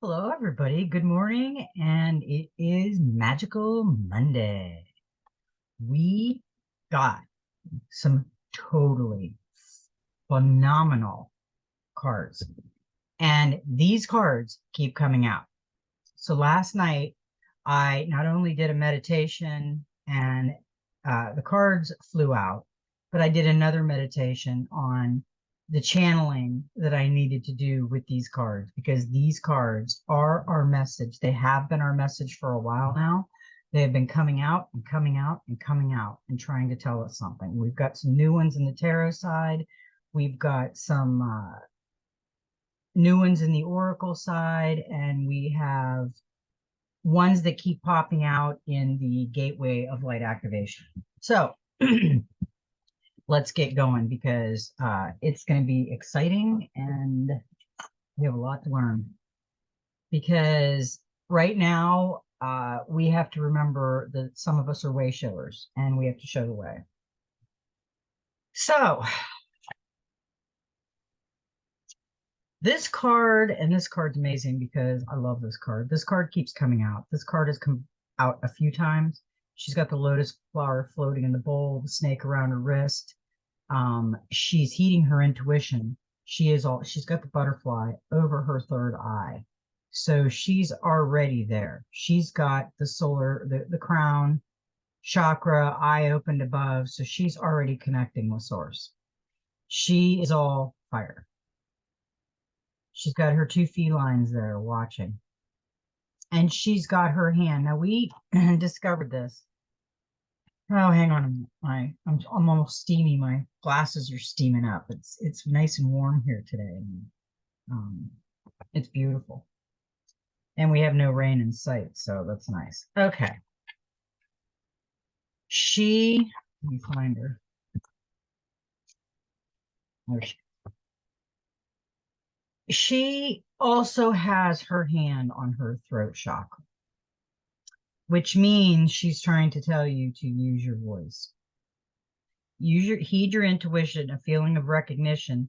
Hello, everybody. Good morning, and it is Magical Monday. We got some totally phenomenal cards, and these cards keep coming out. So last night, I not only did a meditation and the cards flew out, but I did another meditation on the channeling that I needed to do with these cards because these cards are our message. They have been our message for a while now. They have been coming out and coming out and coming out and trying to tell us something. We've got some new ones in the tarot side. We've got some new ones in the oracle side, and we have ones that keep popping out in the gateway of light activation. So let's get going because it's going to be exciting and we have a lot to learn. Because right now, we have to remember that some of us are way showers and we have to show the way. So this card, and this card's amazing because I love this card. This card keeps coming out. This card has come out a few times. She's got the lotus flower floating in the bowl, the snake around her wrist. She's heeding her intuition. She's got the butterfly over her third eye. So she's already there. She's got the solar, the crown chakra, eye opened above. So she's already connecting with source. She is all fire. She's got her two felines there watching. And she's got her hand. Now we discovered this. Oh, hang on a minute. I'm almost steamy. My glasses are steaming up. It's nice and warm here today. Um, it's beautiful. And we have no rain in sight, so that's nice. Okay. Let me find her. There she also has her hand on her throat chakra, which means she's trying to tell you to use your voice. Heed your intuition, a feeling of recognition,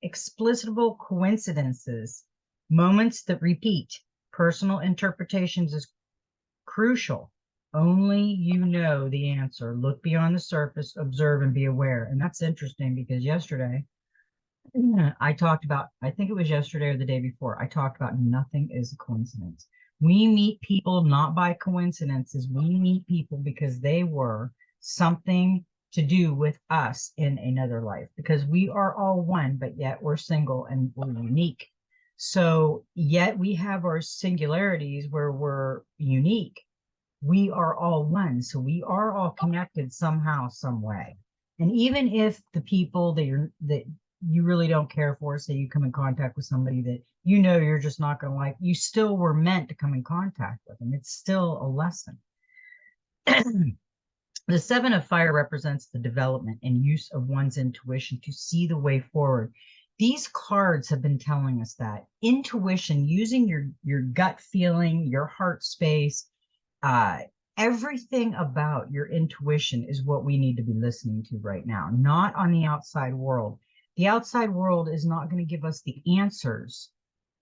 inexplicable coincidences, moments that repeat. Personal interpretations is crucial. Only you know the answer. Look beyond the surface, observe, and be aware. And that's interesting because yesterday, I talked about, I think it was yesterday or the day before, I talked about nothing is a coincidence. We meet people not by coincidences. We meet people because they were something to do with us in another life, because we are all one, but yet we're single and we're unique. So yet we have our singularities where we're unique. We are all one. So we are all connected somehow, some way. And even if the people that you really don't care for, say you come in contact with somebody that you know you're just not going to like, you still were meant to come in contact with them. It's still a lesson. The Seven of Fire represents the development and use of one's intuition to see the way forward. These cards have been telling us that intuition, using your gut feeling, your heart space, everything about your intuition is what we need to be listening to right now, not on the outside world. The outside world is not going to give us the answers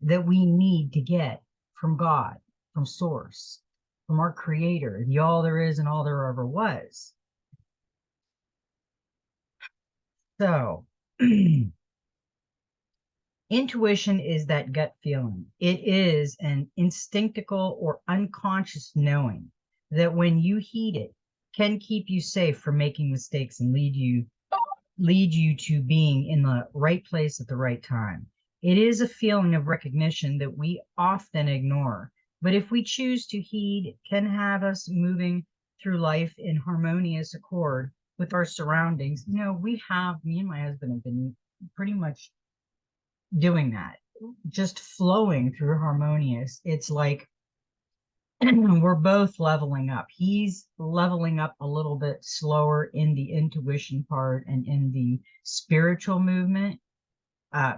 that we need to get from God, from source, from our creator, the all there is and all there ever was. So intuition is that gut feeling. It is an instinctical or unconscious knowing that when you heed it, can keep you safe from making mistakes and lead you to being in the right place at the right time. It is a feeling of recognition that we often ignore, but if we choose to heed, can have us moving through life in harmonious accord with our surroundings. You know, me and my husband have been pretty much doing that, just flowing through harmonious. It's like we're both leveling up. He's leveling up a little bit slower in the intuition part and in the spiritual movement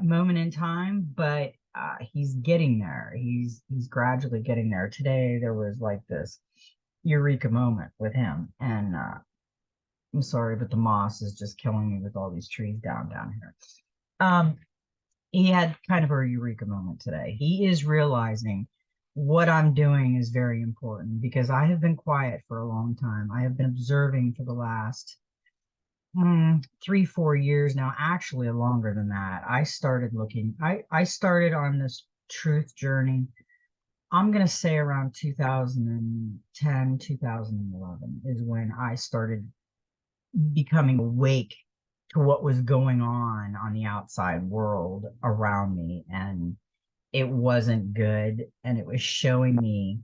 moment in time, but he's getting there. He's gradually getting there. Today there was like this eureka moment with him, and I'm sorry, but the moss is just killing me with all these trees down here. he had kind of a eureka moment today. He is realizing what I'm doing is very important because I have been quiet for a long time. I have been observing for the last 3, 4 years now, actually longer than that. I started looking, I started on this truth journey. I'm going to say around 2010, 2011 is when I started becoming awake to what was going on the outside world around me. And it wasn't good. And it was showing me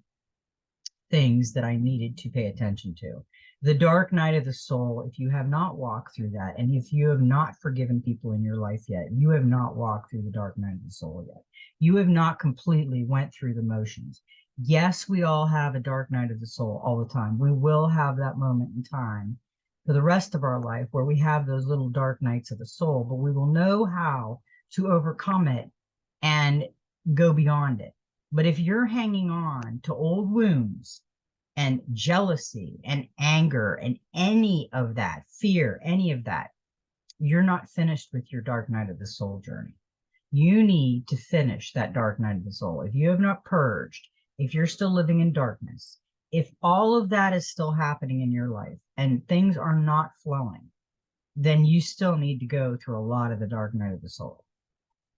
things that I needed to pay attention to. The dark night of the soul, if you have not walked through that, and if you have not forgiven people in your life yet, you have not walked through the dark night of the soul yet. You have not completely went through the motions. Yes, we all have a dark night of the soul all the time. We will have that moment in time for the rest of our life where we have those little dark nights of the soul, but we will know how to overcome it and go beyond it. But if you're hanging on to old wounds and jealousy and anger and any of that, fear, any of that, you're not finished with your dark night of the soul journey. You need to finish that dark night of the soul. If you have not purged, if you're still living in darkness, if all of that is still happening in your life and things are not flowing, then you still need to go through a lot of the dark night of the soul.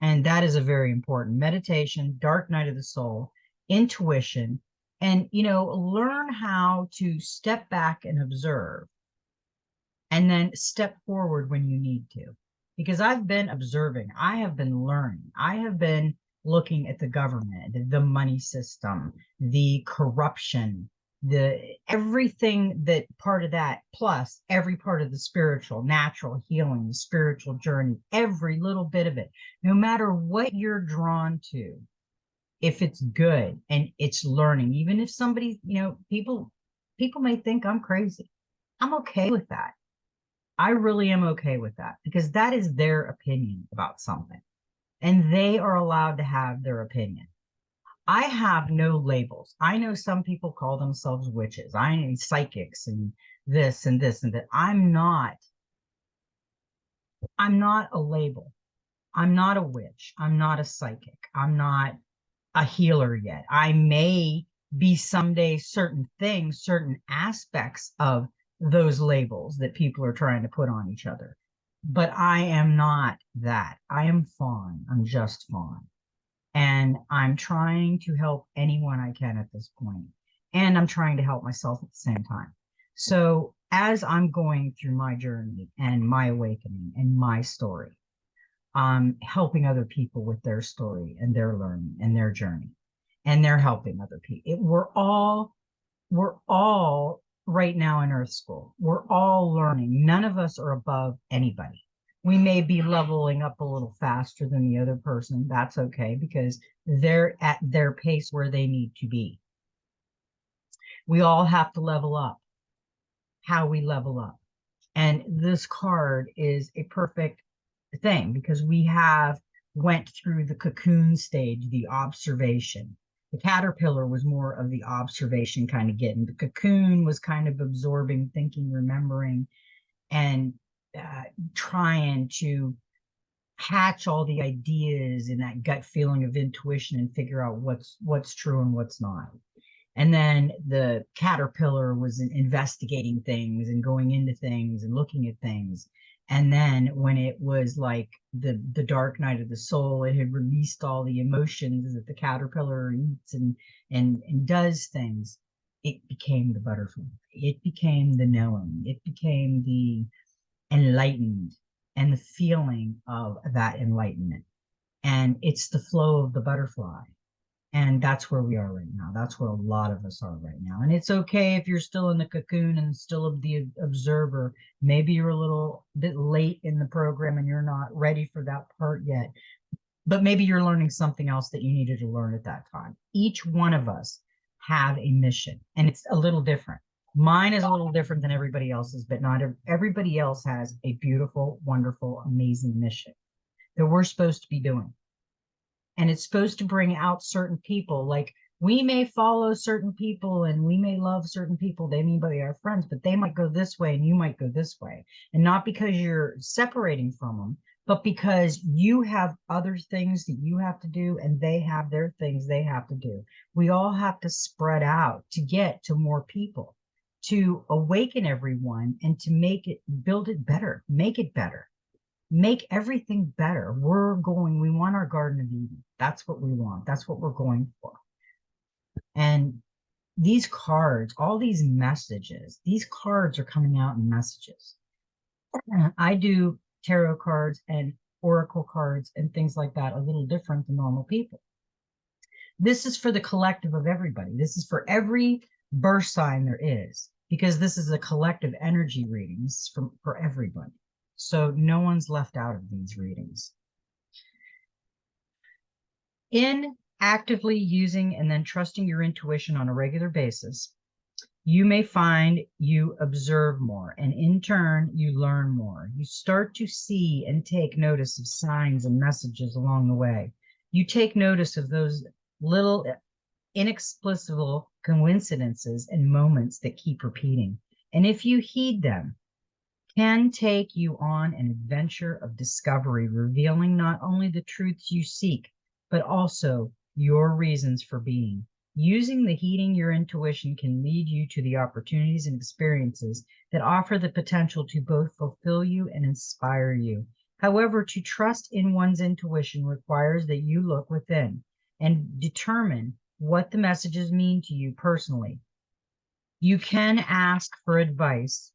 And that is a very important meditation, dark night of the soul, intuition, and, learn how to step back and observe and then step forward when you need to. Because I've been observing, I have been learning, I have been looking at the government, the money system, the corruption, the everything that part of that, plus every part of the spiritual, natural healing, the spiritual journey, every little bit of it, no matter what you're drawn to, if it's good and it's learning, even if somebody, people may think I'm crazy. I'm okay with that. I really am okay with that because that is their opinion about something and they are allowed to have their opinion. I have no labels. I know some people call themselves witches. I am psychics and this and this and that. I'm not a label. I'm not a witch. I'm not a psychic. I'm not a healer yet. I may be someday certain things, certain aspects of those labels that people are trying to put on each other. But I am not that. I am Fawn. I'm just Fawn. And I'm trying to help anyone I can at this point. And I'm trying to help myself at the same time. So as I'm going through my journey and my awakening and my story, helping other people with their story and their learning and their journey, and they're helping other people. We're all right now in Earth School. We're all learning. None of us are above anybody. We may be leveling up a little faster than the other person. That's okay because they're at their pace where they need to be. We all have to level up. How we level up. And this card is a perfect thing because we have went through the cocoon stage, the observation. The caterpillar was more of the observation kind of getting. The cocoon was kind of absorbing, thinking, remembering, and trying to hatch all the ideas in that gut feeling of intuition and figure out what's true and what's not. And then the caterpillar was investigating things and going into things and looking at things. And then when it was like the dark night of the soul, it had released all the emotions that the caterpillar eats and does things. It became the butterfly. It became the knowing. It became the enlightened and the feeling of that enlightenment. And it's the flow of the butterfly. And that's where we are right now. That's where a lot of us are right now. And it's okay if you're still in the cocoon and still the observer. Maybe you're a little bit late in the program and you're not ready for that part yet. But maybe you're learning something else that you needed to learn at that time. Each one of us have a mission, and it's a little different. Mine is a little different than everybody else's, but not everybody else has a beautiful, wonderful, amazing mission that we're supposed to be doing. And it's supposed to bring out certain people. Like we may follow certain people and we may love certain people. They may be our friends, but they might go this way and you might go this way. And not because you're separating from them, but because you have other things that you have to do and they have their things they have to do. We all have to spread out to get to more people, to awaken everyone and to build it better, make everything better. We want our Garden of Eden. That's what we want. That's what we're going for. And these cards, all these messages, these cards are coming out in messages. I do tarot cards and oracle cards and things like that a little different than normal people. This is for the collective of everybody. This is for every birth sign there is, because this is a collective energy readings for everybody. So no one's left out of these readings. In actively using and then trusting your intuition on a regular basis, you may find you observe more, and in turn, you learn more. You start to see and take notice of signs and messages along the way. You take notice of those little inexplicable coincidences and moments that keep repeating. And if you heed them, can take you on an adventure of discovery, revealing not only the truths you seek, but also your reasons for being. Using the heeding your intuition can lead you to the opportunities and experiences that offer the potential to both fulfill you and inspire you. However, to trust in one's intuition requires that you look within and determine what the messages mean to you personally. You can ask for advice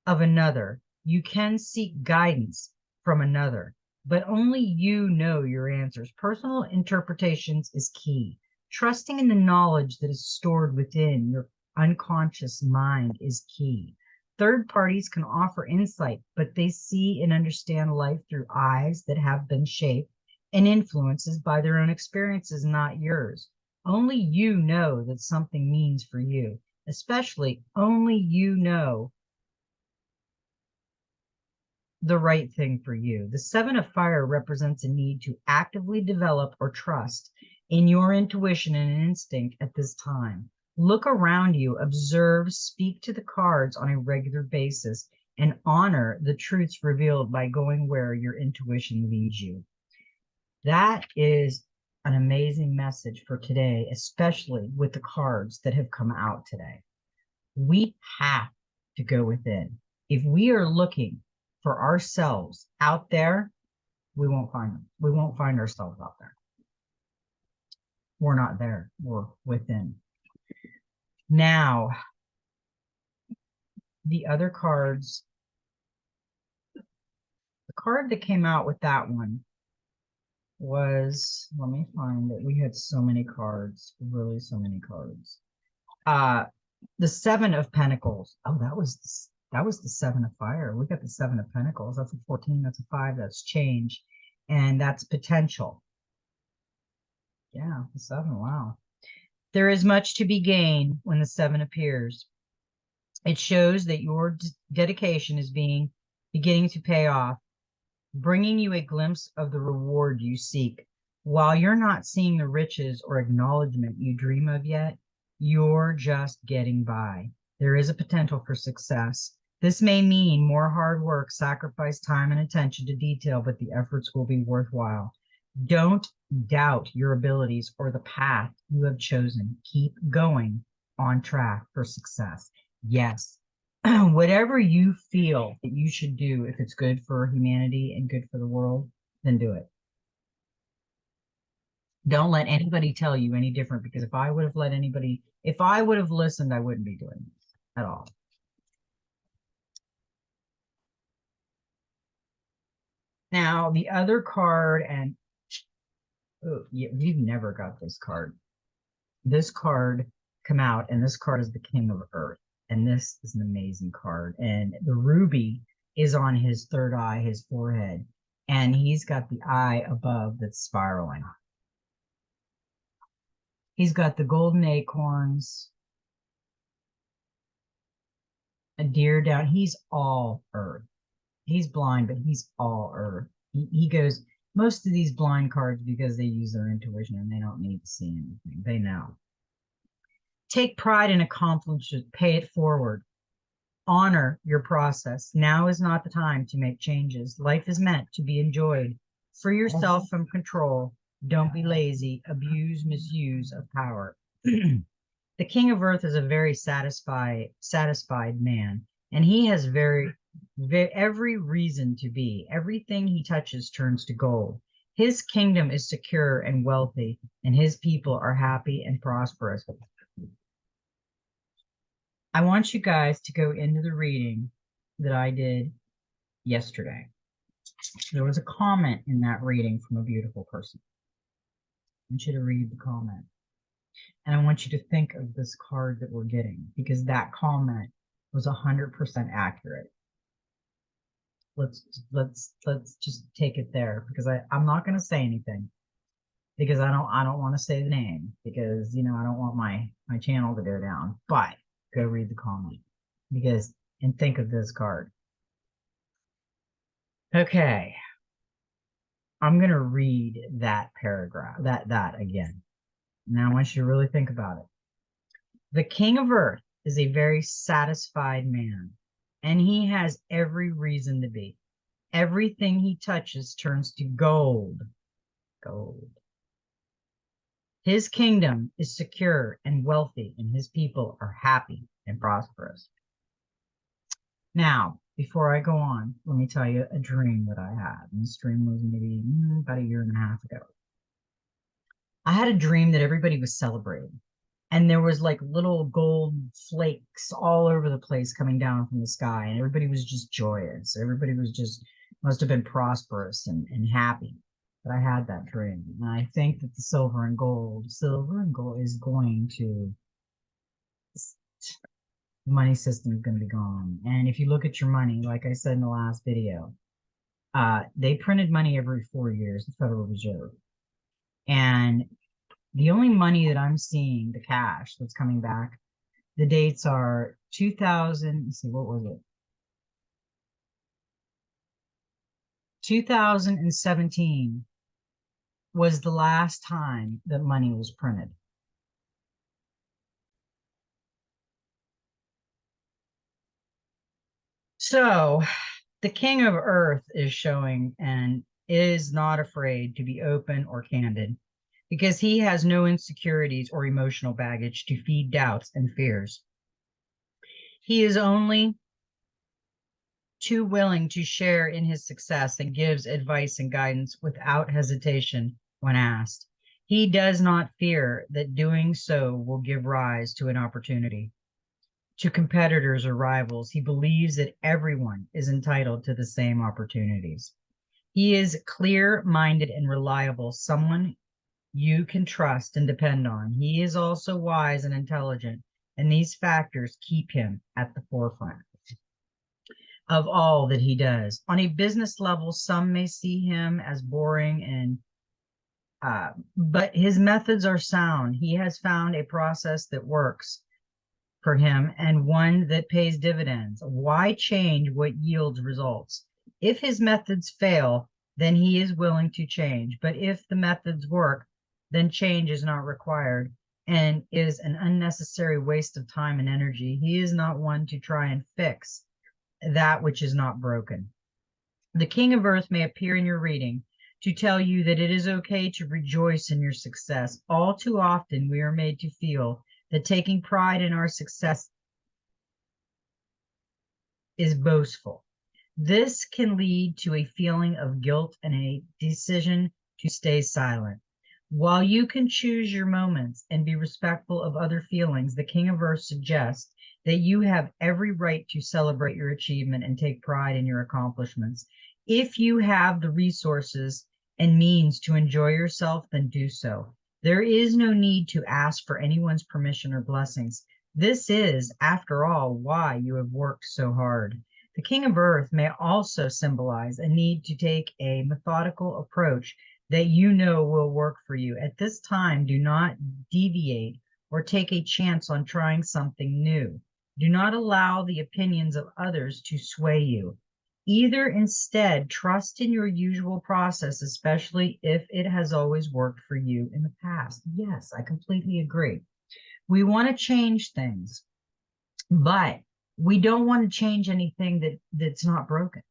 of another. You can seek guidance from another, but only you know your answers. Personal interpretations is key. Trusting in the knowledge that is stored within your unconscious mind is key. Third parties can offer insight, but they see and understand life through eyes that have been shaped and influences by their own experiences, not yours. Only you know that something means for you, especially only you know the right thing for you. The Seven of Fire represents a need to actively develop or trust in your intuition and instinct at this time. Look around you, observe, speak to the cards on a regular basis, and honor the truths revealed by going where your intuition leads you. That is an amazing message for today, especially with the cards that have come out today. We have to go within. If we are looking for ourselves out there, we won't find them. We won't find ourselves out there. We're not there. We're within. Now, the other cards, the card that came out with that one was, let me find it. We had so many cards, really so many cards. The Seven of Pentacles. Oh, that was the Seven of Fire. We got the Seven of Pentacles. That's a 14, that's a 5, that's change. And that's potential. Yeah, the 7, wow. There is much to be gained when the 7 appears. It shows that your dedication is beginning to pay off, bringing you a glimpse of the reward you seek. While you're not seeing the riches or acknowledgement you dream of yet, you're just getting by. There is a potential for success. This may mean more hard work, sacrifice, time, and attention to detail, but the efforts will be worthwhile. Don't doubt your abilities or the path you have chosen. Keep going on track for success. Yes, whatever you feel that you should do, if it's good for humanity and good for the world, then do it. Don't let anybody tell you any different, because if I would have listened, I wouldn't be doing this at all. Now, the other card, and oh, you've never got this card. This card come out, and this card is the King of Earth. And this is an amazing card. And the ruby is on his third eye, his forehead. And he's got the eye above that's spiraling. He's got the golden acorns, a deer down. He's all earth. He's blind, but he's all earth. He goes, most of these blind cards, because they use their intuition and they don't need to see anything. They know. Take pride in accomplishments, pay it forward. Honor your process. Now is not the time to make changes. Life is meant to be enjoyed. Free yourself from control. Don't be lazy. Abuse, misuse of power. The king of earth is a very satisfied man, and he has every reason to be. Everything he touches turns to gold. His kingdom is secure and wealthy, and his people are happy and prosperous. I want you guys to go into the reading that I did yesterday. There was a comment in that reading from a beautiful person. I want you to read the comment. And I want you to think of this card that we're getting, because that comment was 100% accurate. Let's just take it there, because I'm not going to say anything, because I don't want to say the name, because I don't want my channel to go down. But go read the comment, and think of this card. Okay. I'm going to read that paragraph, that again. Now I want you to really think about it. The king of earth is a very satisfied man, and he has every reason to be. Everything he touches turns to gold. Gold. His kingdom is secure and wealthy, and his people are happy and prosperous. Now, before I go on, let me tell you a dream that I had. And this dream was maybe about a year and a half ago. I had a dream that everybody was celebrating, and there was like little gold flakes all over the place coming down from the sky, and everybody was just joyous. Everybody was just, must have been prosperous and happy. But I had that dream, and I think that the silver and gold is going to, the money system is going to be gone. And if you look at your money, like I said in the last video, they printed money every 4 years, the Federal Reserve. And the only money that I'm seeing, the cash that's coming back, the dates are 2000, let's see, what was it? 2017 was the last time that money was printed. So the king of earth is showing and is not afraid to be open or candid, because he has no insecurities or emotional baggage to feed doubts and fears. He is only too willing to share in his success and gives advice and guidance without hesitation when asked. He does not fear that doing so will give rise to an opportunity. To competitors or rivals, he believes that everyone is entitled to the same opportunities. He is clear-minded and reliable, someone you can trust and depend on. He is also wise and intelligent, and these factors keep him at the forefront of all that he does. On a business level, some may see him as boring, but his methods are sound. He has found a process that works for him and one that pays dividends. Why change what yields results? If his methods fail, then he is willing to change. But if the methods work, then change is not required and is an unnecessary waste of time and energy. He is not one to try and fix that which is not broken. The king of earth may appear in your reading to tell you that it is okay to rejoice in your success. All too often, we are made to feel that taking pride in our success is boastful. This can lead to a feeling of guilt and a decision to stay silent. While you can choose your moments and be respectful of other feelings, the king of earth suggests that you have every right to celebrate your achievement and take pride in your accomplishments. If you have the resources and means to enjoy yourself, then do so. There is no need to ask for anyone's permission or blessings. This is, after all, why you have worked so hard. The king of earth may also symbolize a need to take a methodical approach that you know will work for you. At this time, do not deviate or take a chance on trying something new. Do not allow the opinions of others to sway you. Either instead, trust in your usual process, especially if it has always worked for you in the past. Yes, I completely agree. We want to change things, but We don't want to change anything that's not broken.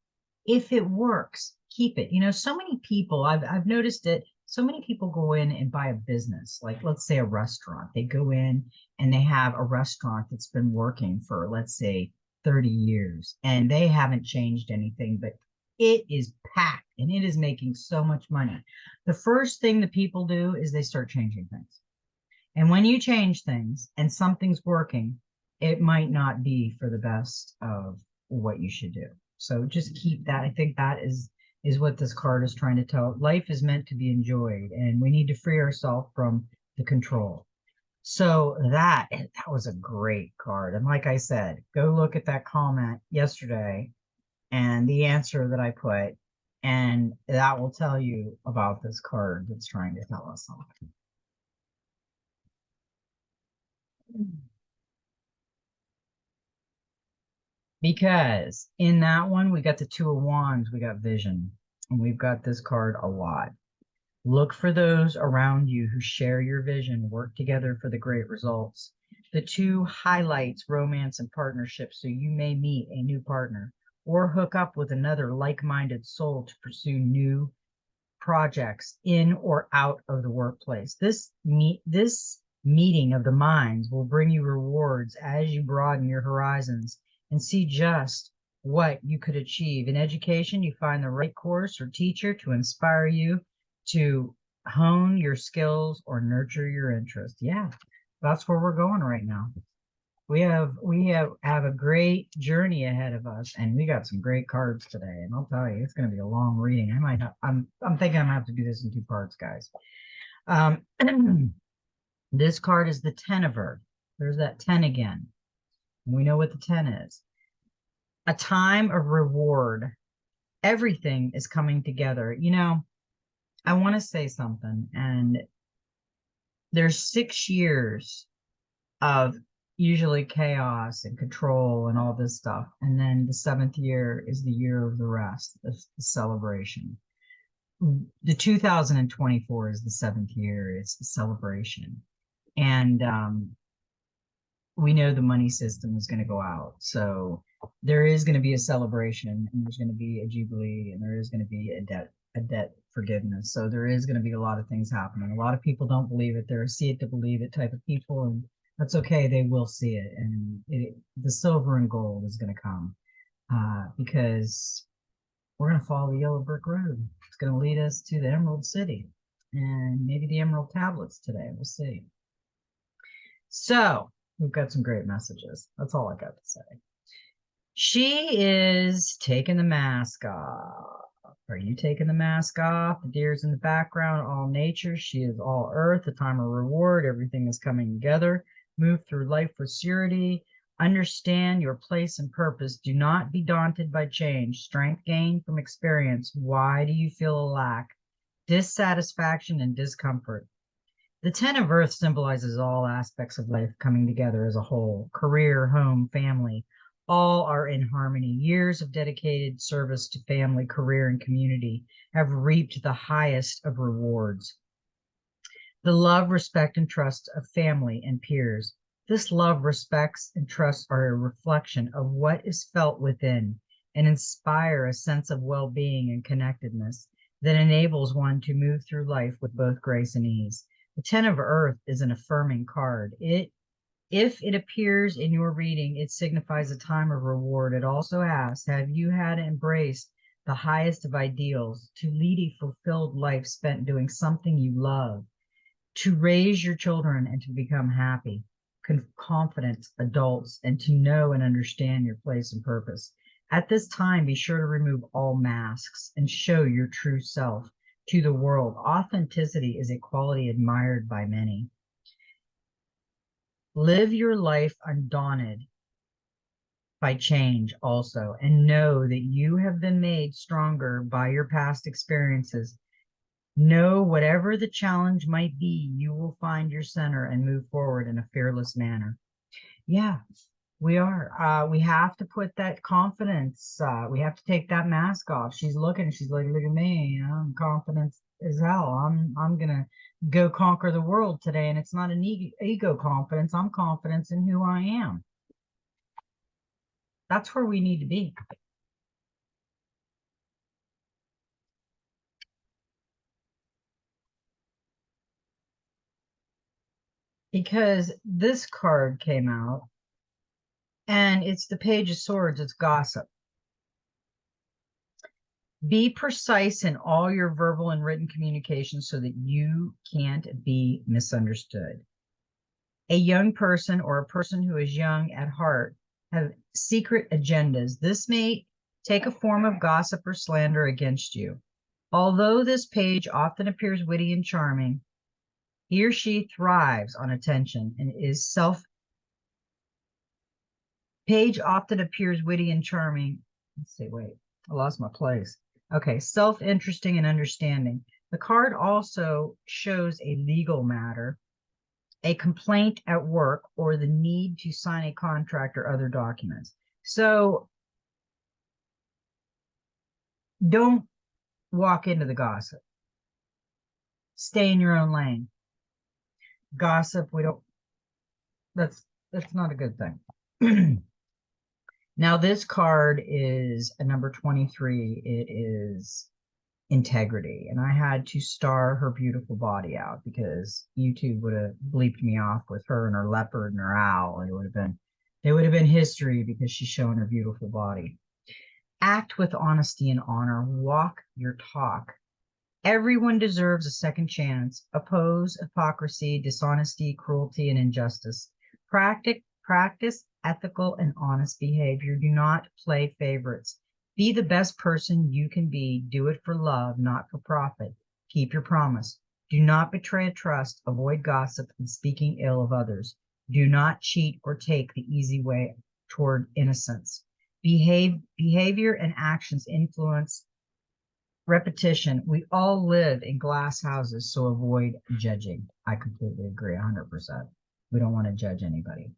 If it works, keep it. So many people, I've noticed it. So many people go in and buy a business, like let's say a restaurant. They go in and they have a restaurant that's been working for, let's say, 30 years, and they haven't changed anything, but it is packed and it is making so much money. The first thing that people do is they start changing things. And when you change things and something's working, it might not be for the best of what you should do. So just keep that. I think that is what this card is trying to tell. Life is meant to be enjoyed, and we need to free ourselves from the control. So that was a great card. And like I said, go look at that comment yesterday and the answer that I put, and that will tell you about this card that's trying to tell us something. Because in that one, we got the Two of Wands, we got vision, and we've got this card a lot. Look for those around you who share your vision, work together for the great results. The two highlights romance and partnership, so you may meet a new partner or hook up with another like-minded soul to pursue new projects in or out of the workplace. This meeting of the minds will bring you rewards as you broaden your horizons and see just what you could achieve. In education, you find the right course or teacher to inspire you to hone your skills or nurture your interest. Yeah, that's where we're going right now. We have a great journey ahead of us, and we got some great cards today. And I'll tell you, it's going to be a long reading. I'm thinking I'm gonna have to do this in two parts, guys. This card is the 10 of Earth. There's that 10 again. We know what the 10 is. A time of reward. Everything is coming together. I want to say something, and there's 6 years of usually chaos and control and all this stuff. And then the seventh year is the year of the rest, the celebration. The 2024 is the seventh year, it's the celebration. And we know the money system is going to go out. So there is going to be a celebration, and there's going to be a jubilee, and there is going to be a debt forgiveness. So there is going to be a lot of things happening. A lot of people don't believe it. They're see it to believe it type of people, and that's okay. They will see it, and the silver and gold is going to come because we're going to follow the yellow brick road. It's going to lead us to the Emerald City and maybe the Emerald Tablets today. We'll see. So we've got some great messages. That's all I got to say. She is taking the mask off. Are you taking the mask off? The deer's in the background, all nature. She is all earth, a time of reward. Everything is coming together. Move through life with surety. Understand your place and purpose. Do not be daunted by change. Strength gained from experience. Why do you feel a lack? Dissatisfaction and discomfort. The 10 of Earth symbolizes all aspects of life coming together as a whole. Career, home, family, all are in harmony. Years of dedicated service to family, career, and community have reaped the highest of rewards. The love, respect, and trust of family and peers. This love, respects, and trust are a reflection of what is felt within and inspire a sense of well-being and connectedness that enables one to move through life with both grace and ease. The 10 of Earth is an affirming card. If it appears in your reading, it signifies a time of reward. It also asks, have you had embraced the highest of ideals to lead a fulfilled life spent doing something you love, to raise your children and to become happy, confident adults, and to know and understand your place and purpose? At this time, be sure to remove all masks and show your true self to the world. Authenticity is a quality admired by many. Live your life undaunted by change also, and know that you have been made stronger by your past experiences. Know whatever the challenge might be, you will find your center and move forward in a fearless manner. Yeah, we are. We have to put that confidence. We have to take that mask off. She's looking. She's like, look at me. I'm confident as hell. I'm gonna go conquer the world today. And it's not an ego confidence. I'm confident in who I am. That's where we need to be. Because this card came out and it's the Page of Swords, it's gossip. Be precise in all your verbal and written communication so that you can't be misunderstood. A young person or a person who is young at heart have secret agendas. This may take a form of gossip or slander against you. Although this page often appears witty and charming, he or she thrives on attention and is page often appears witty and charming. Let's see, wait, I lost my place. Okay, self-interesting and understanding. The card also shows a legal matter, a complaint at work, or the need to sign a contract or other documents. So don't walk into the gossip. Stay in your own lane. Gossip, that's not a good thing. Now, this card is a number 23. It is integrity. And I had to star her beautiful body out because YouTube would have bleeped me off with her and her leopard and her owl. It would have been history because she's showing her beautiful body. Act with honesty and honor. Walk your talk. Everyone deserves a second chance. Oppose hypocrisy, dishonesty, cruelty, and injustice. Practice ethical and honest behavior. Do not play favorites. Be the best person you can be. Do it for love, not for profit. Keep your promise. Do not betray a trust. Avoid gossip and speaking ill of others. Do not cheat or take the easy way toward innocence. Behavior and actions influence repetition. We all live in glass houses, so avoid judging. I completely agree, 100%. We don't want to judge anybody.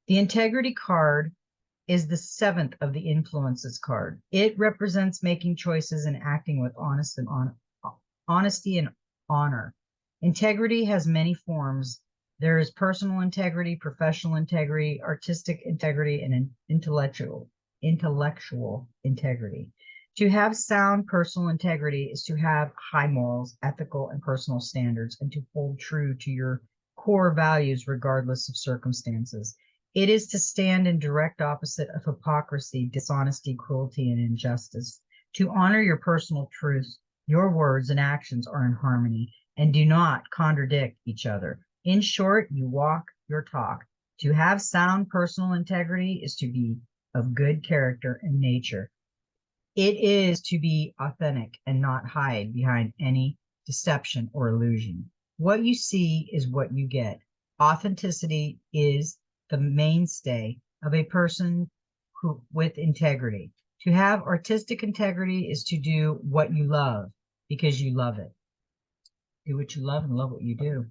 The integrity card is the 7th of the influences card. It represents making choices and acting with honesty and honor. Integrity has many forms. There is personal integrity, professional integrity, artistic integrity, and intellectual integrity. To have sound personal integrity is to have high morals, ethical, and personal standards, and to hold true to your core values regardless of circumstances. It is to stand in direct opposite of hypocrisy, dishonesty, cruelty, and injustice. To honor your personal truths, your words and actions are in harmony and do not contradict each other. In short, you walk your talk. To have sound personal integrity is to be of good character and nature. It is to be authentic and not hide behind any deception or illusion. What you see is what you get. Authenticity is the mainstay of a person with integrity. To have artistic integrity is to do what you love because you love it. Do what you love and love what you do.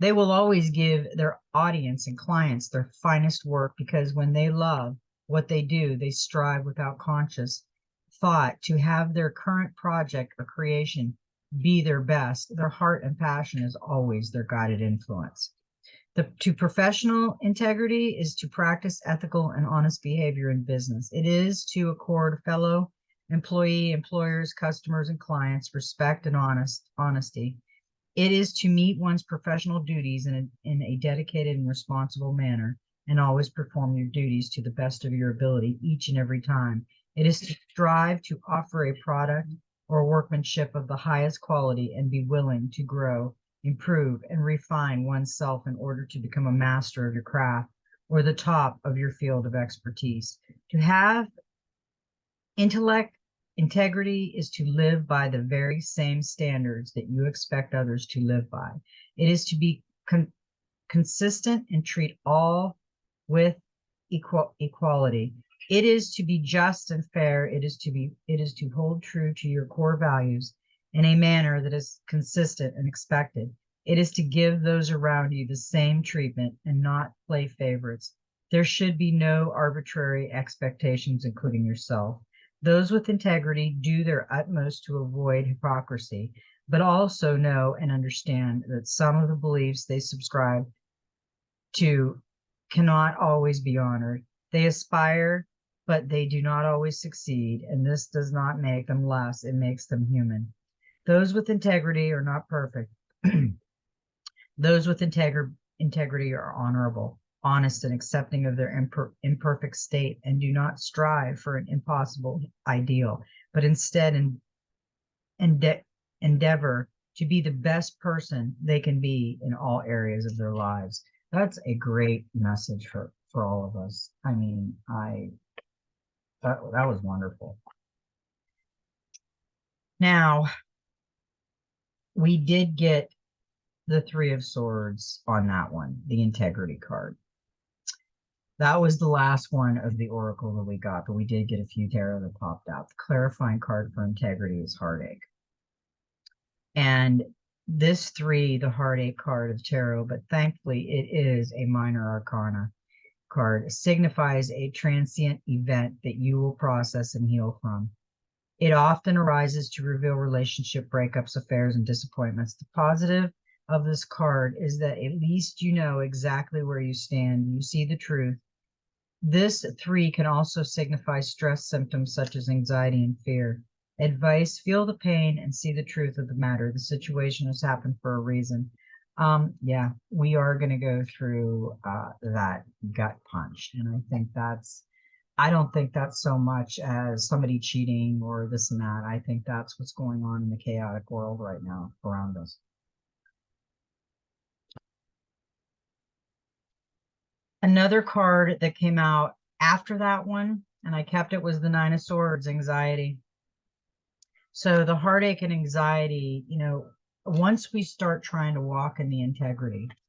They will always give their audience and clients their finest work because when they love what they do, they strive without conscious thought to have their current project or creation be their best. Their heart and passion is always their guided influence. To professional integrity is to practice ethical and honest behavior in business. It is to accord fellow employers, customers, and clients respect and honesty. It is to meet one's professional duties in a dedicated and responsible manner and always perform your duties to the best of your ability each and every time. It is to strive to offer a product or workmanship of the highest quality and be willing to grow, improve, and refine oneself in order to become a master of your craft or the top of your field of expertise. To have integrity is to live by the very same standards that you expect others to live by. It is to be consistent and treat all with equality. It is to be just and fair. It is to hold true to your core values in a manner that is consistent and expected. It is to give those around you the same treatment and not play favorites. There should be no arbitrary expectations, including yourself. Those with integrity do their utmost to avoid hypocrisy, but also know and understand that some of the beliefs they subscribe to cannot always be honored. They aspire, but they do not always succeed, and this does not make them less, it makes them human. Those with integrity are not perfect. Those with integrity are honorable, honest, and accepting of their imperfect state, and do not strive for an impossible ideal, but instead endeavor to be the best person they can be in all areas of their lives. That's a great message for all of us. I mean, that was wonderful. Now, we did get the Three of Swords on that one, the integrity card. That was the last one of the oracle that we got, but we did get a few tarot that popped out. The clarifying card for integrity is heartache. And this three, the heartache card of tarot, but thankfully it is a minor arcana card, signifies a transient event that you will process and heal from. It often arises to reveal relationship breakups, affairs, and disappointments. The positive of this card is that at least you know exactly where you stand. You see the truth. This three can also signify stress symptoms such as anxiety and fear. Advice: feel the pain and see the truth of the matter. The situation has happened for a reason. Yeah, we are going to go through that gut punch. And I don't think that's so much as somebody cheating or this and that. I think that's what's going on in the chaotic world right now around us. Another card that came out after that one, and I kept it, was the Nine of Swords, anxiety. So the heartache and anxiety, once we start trying to walk in the integrity,